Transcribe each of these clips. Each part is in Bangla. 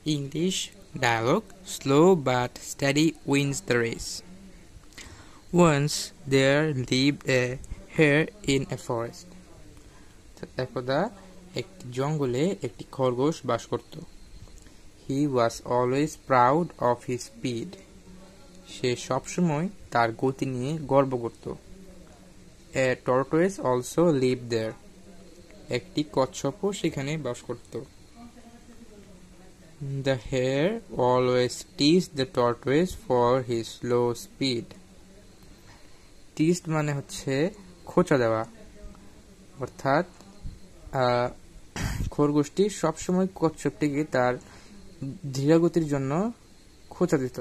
English dialogue. Slow but steady wins the race. Once there lived a hare in a forest. একদা একটি জঙ্গলে একটি খরগোশ বাস করত. He was always proud of his speed. সে সবসময় তার গতি নিয়ে গর্ব করত. A tortoise also lived there. একটি কচ্ছপও সেখানে বাস করত. The hare always teased the tortoise for his slow speed. Teased মানে হচ্ছে খোঁচা দেওয়া, অর্থাৎ খরগোশটি সবসময় কচ্ছপটিকে তার ধীরগতির জন্য খোঁচা দিত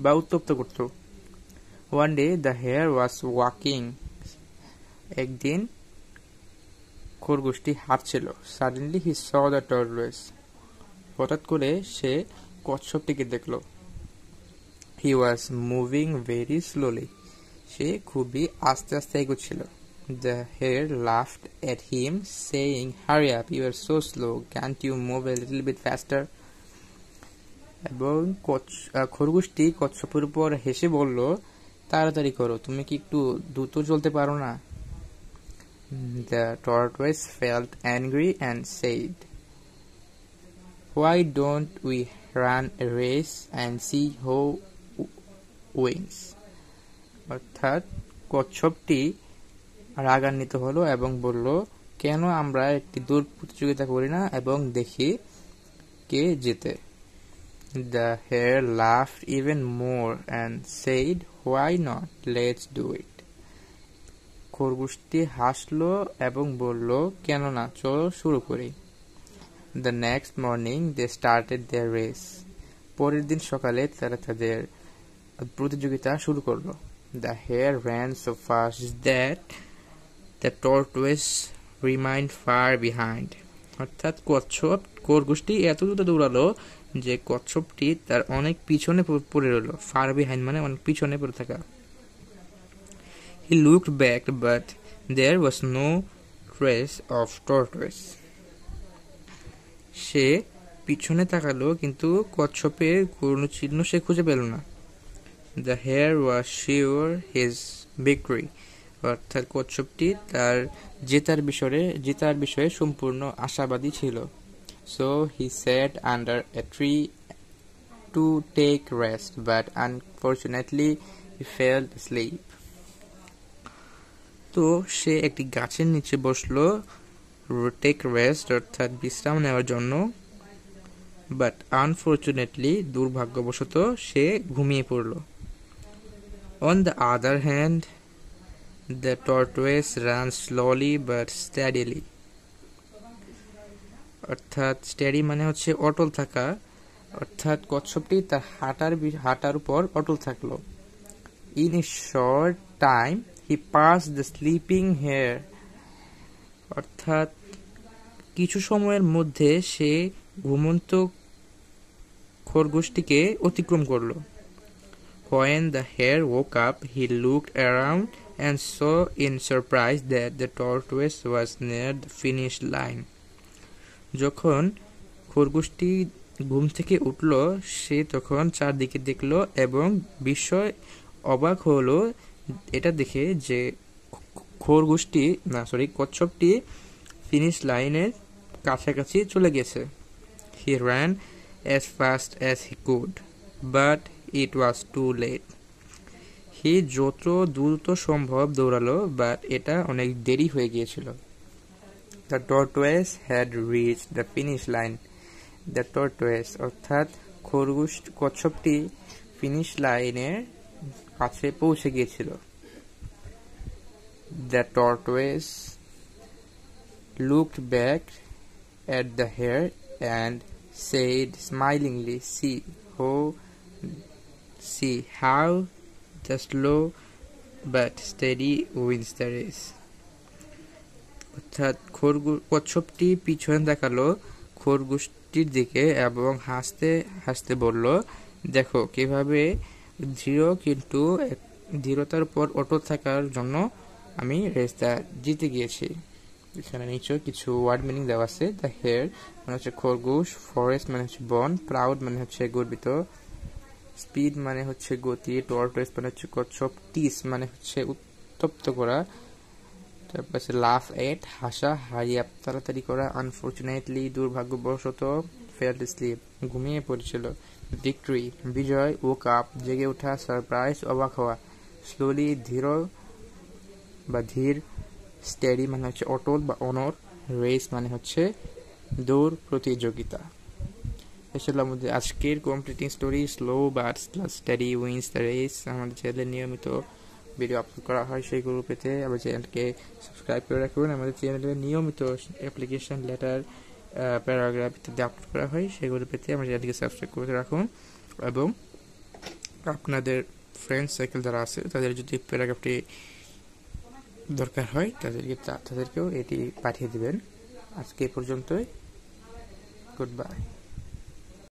বা উত্তপ্ত করত. One day the hare was walking. একদিন খরগোশটি হাঁটছিল. Suddenly he saw the tortoise. হঠাৎ করে সে কচ্ছপটিকে দেখল. He was moving very slowly. সে খুবই আস্তে আস্তে এগোচ্ছিল. The hare laughed at him, saying, "Hurry up, you are so slow. Can't you move a little bit faster?" এবং খরগোশটি কচ্ছপের উপর হেসে বলল, তাড়াতাড়ি করো, তুমি কি একটু দ্রুত চলতে পারো না? The tortoise felt angry and said, "Why don't we run a race and see who wins?" অর্থাৎ কচ্ছপটি রাগান্বিত হলো এবং বলল, কেন আমরা একটি দৌড় প্রতিযোগিতা করি না এবং দেখি কে জেতে? The hare laughed even more and said, "Why not? Let's do it." খরগোশটি হাসলো এবং বলল, কেন না, চলো শুরু করি. The next morning they started their race. পরের দিন সকালে তারা তাদের প্রতিযোগিতা শুরু করলো. The hare ran so fast that the tortoise remained far behind. অর্থাৎ খরগোশটি এত দ্রুত দৌড়ালো যে কচ্ছপটি তার অনেক পিছনে পড়ে রইল. ফার বিহাইন্ড মানে অনেক পিছনে পড়ে থাকা. He looked back, but there was no trace of tortoise. সে পিছনে তাকালো কিন্তু কচ্ছপের কোনো চিহ্ন সে খুঁজে পেল না. The hare was sure his victory. অর্থাৎ কচ্ছপটি তার জেতার বিষয়ে সম্পূর্ণ আশাবাদী ছিল. So he sat under a tree to take rest, but unfortunately he fell asleep. তো সে একটি গাছের নিচে বসলো টেক রেস্ট অর্থাৎ বিশ্রাম নেওয়ার জন্য, বাট আনফরচুনেটলি দুর্ভাগ্যবশত সে ঘুমিয়ে পড়ল. On the other hand, the tortoise ran slowly but steadily. অর্থাৎ স্টেডি মানে হচ্ছে অটল থাকা, অর্থাৎ কচ্ছপটি তার হাঁটার উপর অটল থাকলো. In a short time he passed the sleeping hare. অর্থাৎ কিছু সময়ের মধ্যে সে ঘুমন্ত খরগোশটিকে অতিক্রম করলো. When the hare woke up, he looked around and saw in surprise that the tortoise was near the finish line. যখন খরগোশটি ঘুম থেকে উঠল, সে তখন চারদিকে দেখলো এবং বিস্ময় অবাক হলো এটা দেখে যে কচ্ছপটি ফিনিশ লাইনের কাছাকাছি চলে গেছে. He ran as fast as he could, but it was too late. He যত দ্রুত সম্ভব দৌড়ালো, বাট এটা অনেক দেরি হয়ে গিয়েছিল. The tortoise had reached the finish line. The tortoise অর্থাৎ কচ্ছপটি ফিনিশ লাইনের কাছে পৌঁছে গিয়েছিল. The tortoise looked back at the hare and said smilingly, See how the slow but steady wins the race. অর্থাৎ কচ্ছপটি পিছনে তাকালো খরগোশটির দিকে এবং হাসতে হাসতে বলল, দেখো কিভাবে ধীরতার উপর অটল থাকার জন্য আমি রেসটা জিতে গিয়েছি. এখানে নিচে কিছু ওয়ার্ড মিনিং দেওয়া আছে। দ্য হেয়ার মানে হচ্ছে খরগোশ, ফরেস্ট মানে হচ্ছে বন, প্রাউড মানে হচ্ছে গর্বিত, স্পিড মানে হচ্ছে গতি, টর্টয়েস মানে হচ্ছে কচ্ছপ, টিস মানে হচ্ছে উত্তপ্ত করা, তারপর আছে লাফ এট হাসা, হারি আপ তাড়াতাড়ি করা, আনফরচুনেটলি দুর্ভাগ্যবশত, ফেল স্লিপ ঘুমিয়ে পড়েছিল, ভিক্টরি বিজয়, ওক আপ জেগে ওঠা, সারপ্রাইজ অবাক হওয়া, স্লোলি ধীর বা ধীর, স্টেডি মানে হচ্ছে অটল বা অনর, রেস মানে হচ্ছে দৌড় প্রতিযোগিতা। এছাড়া আমাদের আজকের completing story slow but steady wins the race. আমাদের চ্যানেলে নিয়মিত ভিডিও আপলোড করা হয়, সেইগুলো পেতে আমাদের চ্যানেলকে সাবস্ক্রাইব করে রাখুন। আমাদের চ্যানেলে নিয়মিত অ্যাপ্লিকেশন, লেটার, প্যারাগ্রাফ ইত্যাদি আপলোড করা হয়, সেগুলো পেতে আমাদের চ্যানেলকে সাবস্ক্রাইব করে রাখুন। এবং আপনাদের ফ্রেন্ড সার্কেল যারা আছে তাদের যদি প্যারাগ্রাফটি দরকার হয় তাদেরকেও এটি পাঠিয়ে দিবেন। আজকে এই পর্যন্তই, গুড বাই।